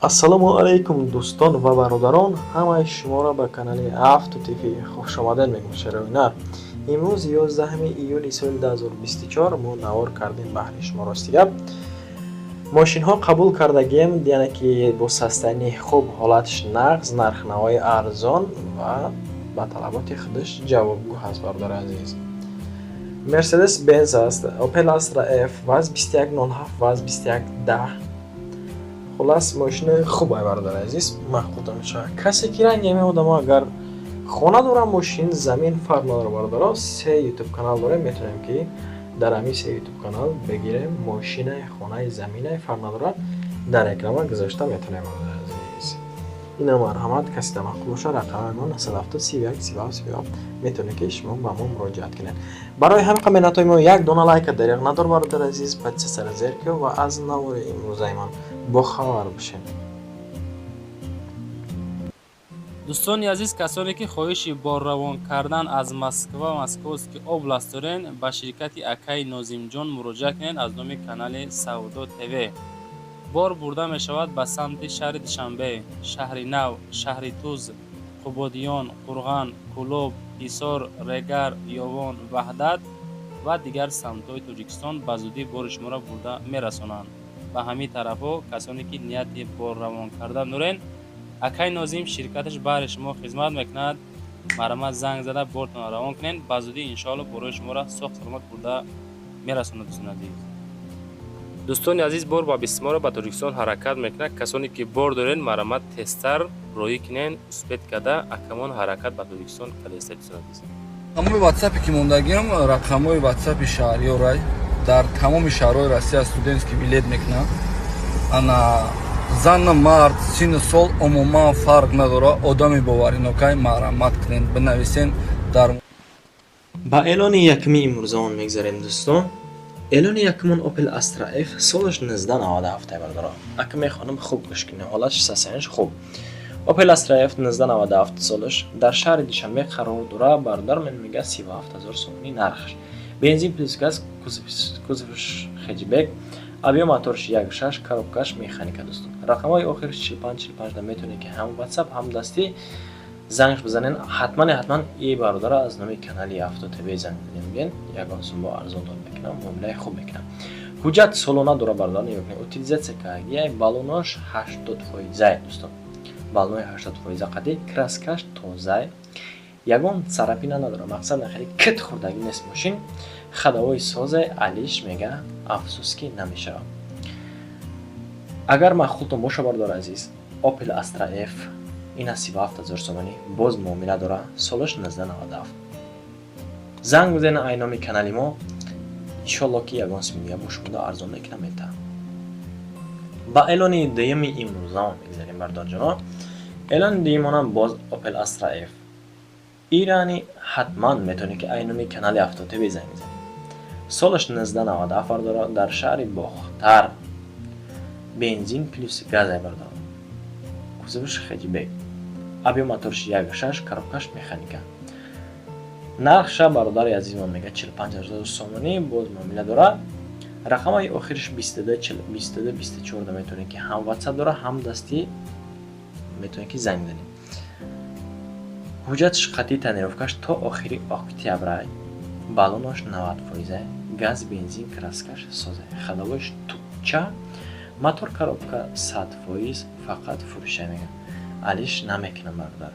ассалому алайкум дӯстон ва бародарон, ҳамаи шуморо ба канали Авто ТВ хушомадед мегӯям. шароинар имрӯз 11 июни соли 2024 мо навор кардем баҳри шумо. рости гап мошинҳо қабул кардагием, яъне ки бо состоянии хуб, ҳолатиш нағз, нархнавои арзон ва ба талаботи худаш ҷавобгӯ ҳаст. бародари азиз, Mercedes Benz аст, Opel Astra F, ВАЗ 2107, ВАЗ 2110. خلاص ماشین خوبه برادر عزیز، مخوطه میشه. کسی که رنگ آدم اگر خانه داره ماشین زمین فرق نداره برادر. 3 یوتیوب کانال داره، میتونیم که در همین 3 یوتیوب کانال بگیریم ماشین خانه زمین فرق نداره در رکلام گذاشته میتونیم برادر عزیز. این مرحمت کسی تمام باشه رقم ما 970 31 37 میتونه که شما با ما مراجعه کنید. برای همین کامنت های ما یک دونه لایک دریغ ندار برادر عزیز، پس سر زیر که و از نور امروز ایمان با خبر بشین. دوستان عزیز، کسانی که خواهش بار روان کردن از مسکوست که اوبلاست دارین به شرکت اکای ناظم جان مراجعه کنین از نام کانال سودا تیوی. بار برده می شود به سمت شهر دوشنبه، شهر نو، شهر توز، قبادیان، قرغن، کلوب، ایسار، رگر، یاوان، وحدت و دیگر سمت‌های تاجیکستان به زودی بار شما را برده می رسانند. به همین طرفا کسانی که نیت بار روان کردن دارین، اکای ناظم شرکتش برای شما خدمت میکند. مرمت زنگ زده بارتون روان کنین، به زودی انشاءالله بار شما را سخت سلامت برده میرسونه. دوستان عزیز، بار با بسیار به تاجیکستان حرکت میکنه. کسانی که بار دارین مرمت تستر روی کنین، اثبات کرده اکمان حرکت به تاجیکستان کلیسته عزیز. تمام واتساپی که موندگیم رقم‌های واتساپ شهری‌ها در تمام شهرهای روسیه استودنتский билет میکنه. انا زن مرد سن سال عموما فرق نداره. آدمی باورین اوکی مرمت کنین بنویسین در با اعلان یکمی امروزان میگذاریم دوستان. اعلان یکمون اوپل استرا اف سالش 1997 برادر. اکمی خانم خوب گوش کنه، حالتش سسنش خوب. اوپل استرا اف 1997 سالش در شهر دوشنبه قرار داره برادر. من میگه 37000 سومی نرخش. بنزین پلیس گاز، کوزفش خجبک، ابی موتورش 1.6، коробкаш механика دوستان. رقمای آخرش 45 میتونه که هم واتساپ هم دستی زنگش بزنین. حتما این برادر از نام کانال هفته تیوی زنگ بزنین. یگان سوم با ارزان داد میکنم، معامله خوب میکنم. حجت سالانه داره برادر. نمیکنه утилизация کردی بالونش 80% دوستان. بالون 80% قدی краскаш تازه. یگان царапина نداره. مقصد نخری کت خوردگی نیست ماشین. خداوی ساز علیش میگه افسوس که نمیشه. اگر مخلوط باشه برادر عزیز، اوپل استرا اف این 37000 سومانی باز معامله داره. سالش 1997. زنگ بزنین اینامی کانال ما، انشالله که یگان سومیه باشونده ارزان میکنم میته. با اعلان دیمی امروزان میگذاریم برادر جانا. اعلان دیمانم باز اوپل استرا اف ایرانی حتما میتونه که اینامی کانال هفته تیوی زنگ بزنید. سالش 1997 داره. در شهر باختر بنزین پلیس گاز برده. کوزفش خجبک، ابی موتورش 1.6، коробкаш механика. نرخش برادر عزیز من میگه 45000 سومانی باز معامله داره. رقمای آخرش 22 میتونه که هم واتساپ داره هم دستی میتونه که زنگ بزنید. حجتش قطعی تنیروفکش تا آخری اکتبر. بالونش 90%، گاز بنزین краскаш سازه، خداوش توچه، موتور коробка 100% فقط فروشه میگن. علیش نمیکنم برادر.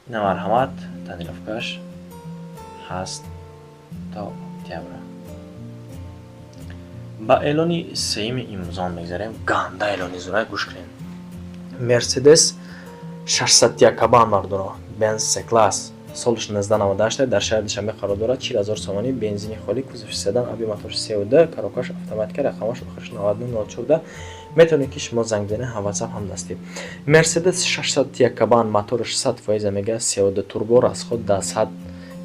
این مرحمت تنیروفکش هست تا اکتبر. با اعلانی سیم امروزان میگذاریم. گنده اعلانی زورای گوش کنین. مرسدس 601 کابان برادر. بنز سی کلاس سالش 1998 در شهر دوشنبه قرار داره. 40000 سومانی بنزینی خالی، کوزفش سدن، ابی موتورش 32، коробкаш автоматик، رقمش آخرش 9914 میتونه که شما زنگ بزنید. هم واتساپ هم دستی. مرسدس 601 کابان موتورش 100% میگه، 32 توربو، расход до 100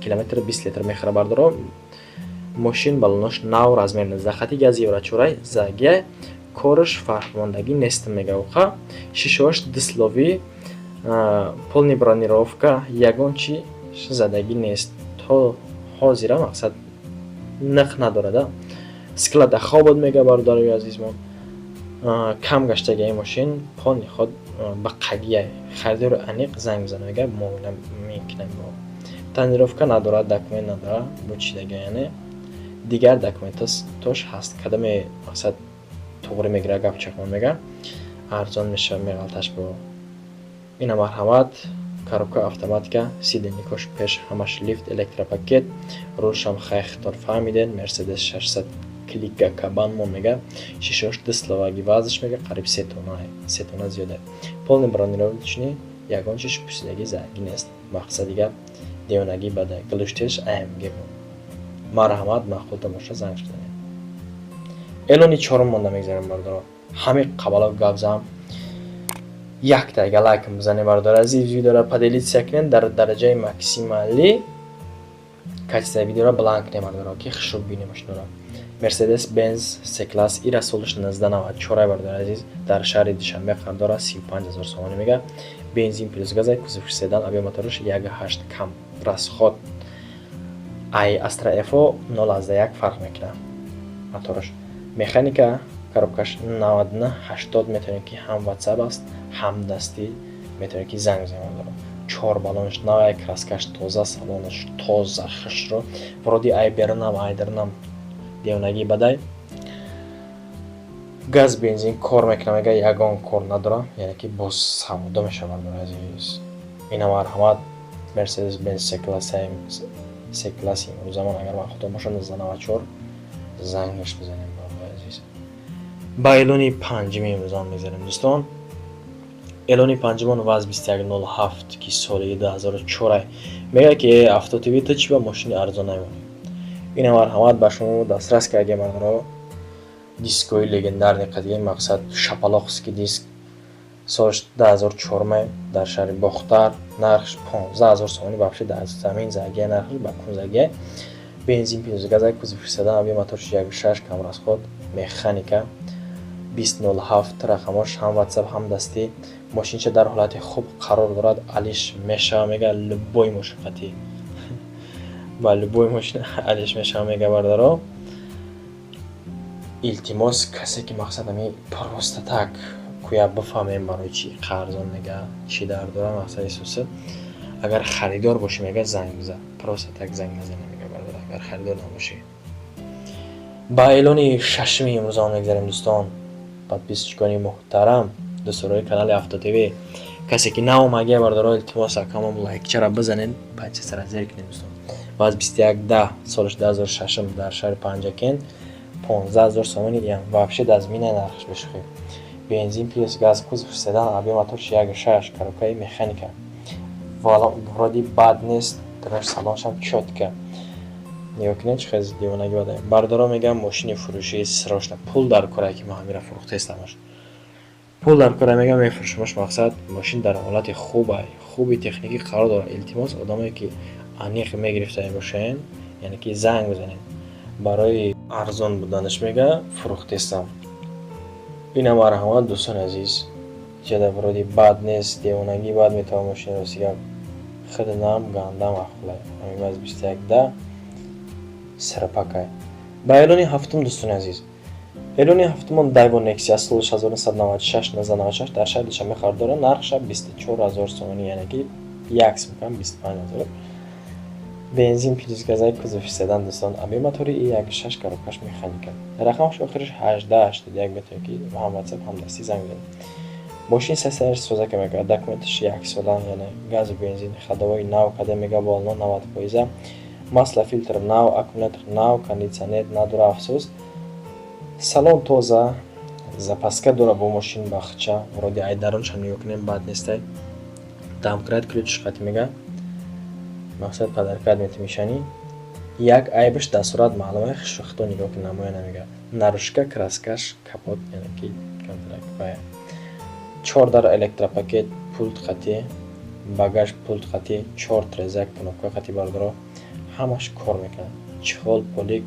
کیلومتر 20 لیتر میخره برادر. ماشین بالونش 9 размер 19 خطی گاز یورچورای زاگه کارش فرماندگی نیست میگه. اوقا شیشه‌اش دسلوی полный бронировка ягон чи задагӣ нест. то ҳозира мақсад нақ надорада. склада хобод мега бародари азизмон. кам гаштаги ин мошин пони худ ба қагия харидори аниқ занг мезанам, мегӯяд муомила мекунем. Тонировка надорад, документ надорад, бо чӣ дага яъне дигар документош ҳаст. Кадаме мақсад туғри мегира гап чақмон мега арзон меша меғалташ бо ина марҳамат. Коробка автоматика, сиденникош пеш ҳамаш лифт, электропакет, рулшам хайхтор фаҳмиден, Mercedes 600 клика кабан мон мега, шишош дисловаги вазш мега қариб 3 тонна зиёда. Полный бронировочный, ягон чиш пусидаги зарги нест. Мақсадига девонаги бада глуштеш АМГ марҳамат махлуд тамоша занг шудане. Элони чорум монда мегзарам бардоро. Ҳами қабалов гавзам як тайга лайкам бизанем бардор азиз видеоро поделиться кунед дар дараҷаи максималӣ. Качествои видеоро бланк не бардоро ки хушруб бинем машинаро. Mercedes Benz C-Class ира солиш 1994 бардор азиз дар шаҳри Душанбе қардора 35000 сомонӣ мега. Бензин плюс газа, кузов седан, авиамоториш 1.8 кам расход. Ай Astra F 0-1 фарқ мекунад. Моториш механика коробкаш 99-80 метавонем ки ҳам WhatsApp аст, ҳам дастӣ метавонем ки занг бизанем. 4 балонш навай, краскаш тоза, салонаш тоза хушро. Вроди ай бернам, ай дарнам девонаги бадай. Газ бензин кор мекунам, мега ягон кор надорам, яъне ки боз саводо мешавад азиз. Ина марҳамат Mercedes Benz C-Class имрӯзамон агар ван худо боша 1994 зангаш бизанем азиз. Ба элони панҷуми имрӯзамон мегзарем дӯстон. Элони панҷумон ваз 2107 ки соли 2004 мега ки автотиви то чӣ ба мошини арзон намонад. Ина марҳамат ба шумо дастрас кардем барои дискои легендарни қадим, мақсад шапалоқский диск соли 2004 дар шаҳри Бохтар, нархш 15000 сомонӣ, вообще дар замин загия нархш ба 15. Бензин плюс газа, кузов седан, авиамоториш 1.6 кам расход, механика 2007 рақамош ҳам WhatsApp ҳам дастӣ. Мошинча дар ҳолати хуб қарор дорад, алиш мешава мега любой мушаққати ба любой мошина алиш мешава мега бардаро. илтимос касе ки мақсад ами просто так куя бифаҳмем барои чӣ қарзон мега чӣ дар дора, мақсади асоси агар харидор бошӣ мега занг бизан, просто так занг назанем мега бардаро агар харидор набошӣ. ба элони шашми имрӯзамон мегзарем дӯстон. подписчикони муҳтарам, дӯстдорои канали Автотв, касе ки наомагия бардаро илтимос акамон лайкчара бизанед, панҷасара зер кунед дӯстон. ваз 2110 соли 2006 дар шаҳри Панҷакен 15000 сомонӣ диям, вообще дар замина нархш бешухӣ. Бензин плюс газ, кузов седан, авиамоториш 1.6, коробкаи механика. Вроди бад нест, дараш салоншам чётка. Нигоҳ кунед чӣ хеле девонаги бадай. Бардоро мегам мошини фурӯшии срочно пул дар кора ки ма ҳамира фурӯхтестамаш. Пул дар кора мегам мефурӯшамаш, мақсад мошин дар ҳолати хуби техникӣ қарор дорад. илтимос одамое ки аниқ мегирифта бошен, яъне ки занг бизанед. барои арзон буданаш мега фурӯхтестам. ина марҳамат дӯстон азиз. ҷада вроди бад нест, девонаги бад метавон мошинро сига хиднам гандам ахлай. Ами ваз 2110 сарапакай. Ба элони ҳафтум дӯстони азиз. Элони ҳафтумон Daewoo Nexia соли 1996 дар шаҳри Душанбе қарор дорад. Нархша 24000 сомонӣ, яъне ки як сум 25000. Бензин плюс газа, кузов седан дӯстон, авиамотори 1.6 коробкаш механика. Рақамш охириш 1881 метавонед ки ҳам WhatsApp ҳам дастӣ занг бизанед. мошин сесараш созака мега, документаш 1 сола, яъне газ бензин, ходовои нав, каде мега болно 90%. Масла фильтр нав, аккумулятор нав, кондитсионер надора афсус. Салон тоза, запаска дора бо мошин бахча, вроди айдароншам нигоҳ кунем бад нестай. Домкрат ключ хати мега. мақсад падаркад метамишани. як айбаш дар сурат маълума хушвақто нигоҳ ки намоя намега. Нарушка, краскаш, капот, яъне ки контракт бая. 4 дар электропакет, пулт хати, багаж пулт хати, 4 трезак, кнопка хати бардоро. ҳамаш кор мекунад. чехол, полик,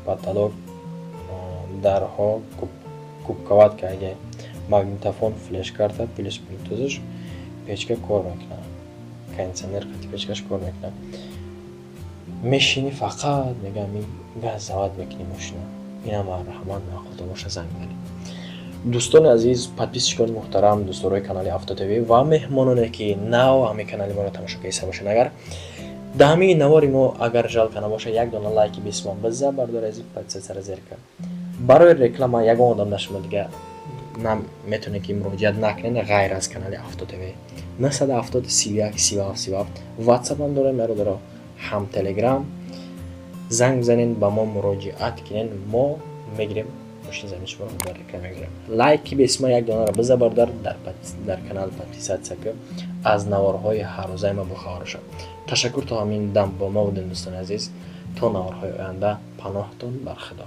потолок, дарҳо, кубковатка, аги магнитофон, флеш-карта, плюс блютузш, печка кор мекунад. кондитсионер хати печкаш кор мекунад. мешини фақат мегам газ завод мекунӣ мошина. ина марҳамат нахуда боша занг бизанед. دوستان عزیز، پادپیسچکان محترم، دوستان کانال هفته تیوی و مهمانانی که نو همین کانال ما را تماشا کردن باشند، اگر دامی نواری ما اگر جال کنه باشه یک دونه لایک بیسمان بزن بردار از این پادکست سر زیر کن. برای رکلام یک آدم نشما دیگه نم میتونه که مراجعت نکنه غیر از کانال هفته تیوی. 970 31 37 37 واتساپ هم داره، مرا داره، هم تلگرام. زنگ بزنین با ما مراجعت کنین، ما میگیریم مشت زمین شما رو برای میگیریم. لایک به اسم یک دونه را بزن بردار در کانال پادکست سکه از نوارهای هر روزه ما بخبر شد. تشکر تا همین دم با ما بودین دوستان عزیز. تا نوارهای آینده پناهتون بر خدا.